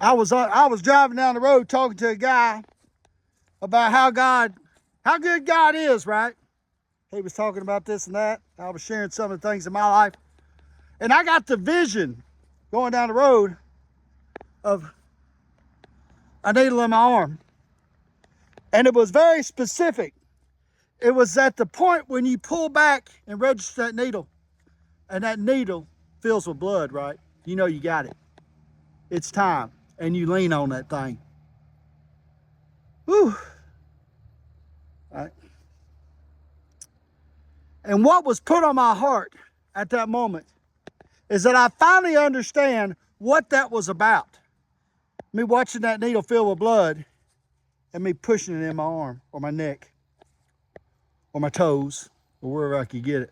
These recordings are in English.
I was driving down the road talking to a guy about how good God is, right? He was talking about this and that. I was sharing some of the things in my life. And I got the vision going down the road of a needle in my arm. And it was very specific. It was at the point when you pull back and register that needle, and that needle fills with blood, right? You know you got it. It's time. And you lean on that thing. Whew. All right. And what was put on my heart at that moment is that I finally understand what that was about. Me watching that needle fill with blood and me pushing it in my arm or my neck or my toes or wherever I could get it.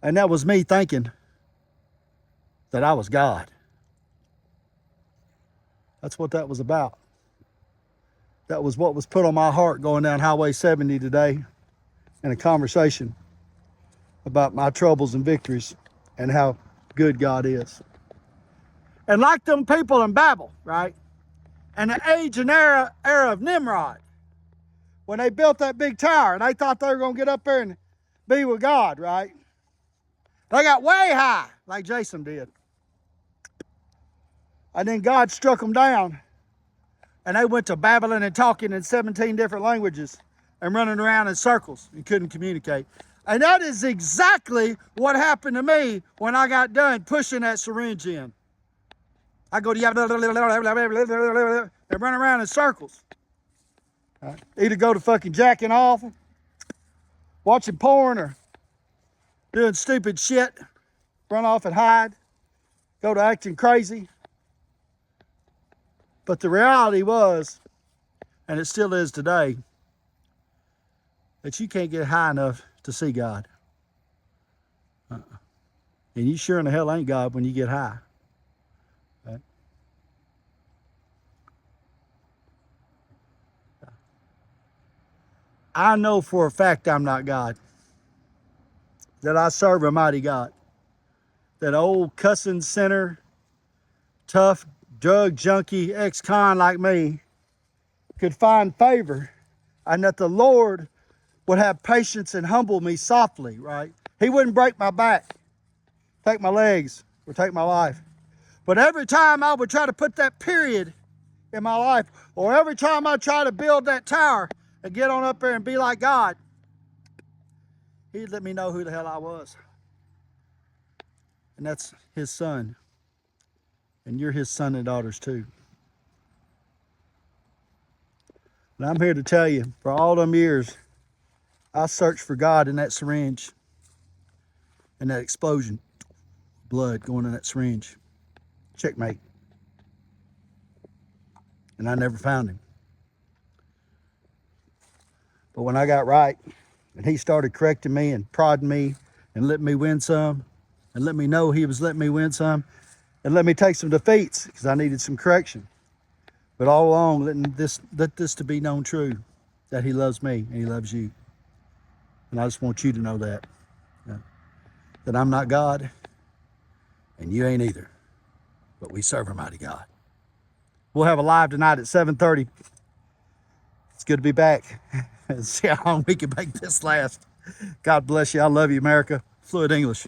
And that was me thinking that I was God. That's what that was about. That was what was put on my heart going down Highway 70 today in a conversation about my troubles and victories and how good God is. And like them people in Babel, right? And the age and era of Nimrod, when they built that big tower and they thought they were going to get up there and be with God, right? They got way high, like Jason did. And then God struck them down. And they went to babbling and talking in 17 different languages and running around in circles and couldn't communicate. And that is exactly what happened to me when I got done pushing that syringe in. I go to and run around in circles. Either go to fucking jacking off, watching porn, or doing stupid shit, run off and hide, go to acting crazy. But the reality was, and it still is today, that you can't get high enough to see God. And you sure in the hell ain't God when you get high. Right? I know for a fact I'm not God. That I serve a mighty God. That old cussing sinner, tough drug junkie, ex-con like me could find favor, and that the Lord would have patience and humble me softly, right? He wouldn't break my back, take my legs, or take my life. But every time I would try to put that period in my life, or every time I try to build that tower and get on up there and be like God, He'd let me know who the hell I was. And that's His Son. And you're His son and daughters too. And I'm here to tell you, for all them years, I searched for God in that syringe. And that explosion, blood going in that syringe. Checkmate. And I never found Him. But when I got right, and He started correcting me and prodding me and letting me win some, and let me know He was letting me win some, and let me take some defeats because I needed some correction. But all along, let this to be known true, that He loves me and He loves you. And I just want you to know that. That I'm not God and you ain't either. But we serve a mighty God. We'll have a live tonight at 7:30. It's good to be back and see how long we can make this last. God bless you. I love you, America. Fluid English.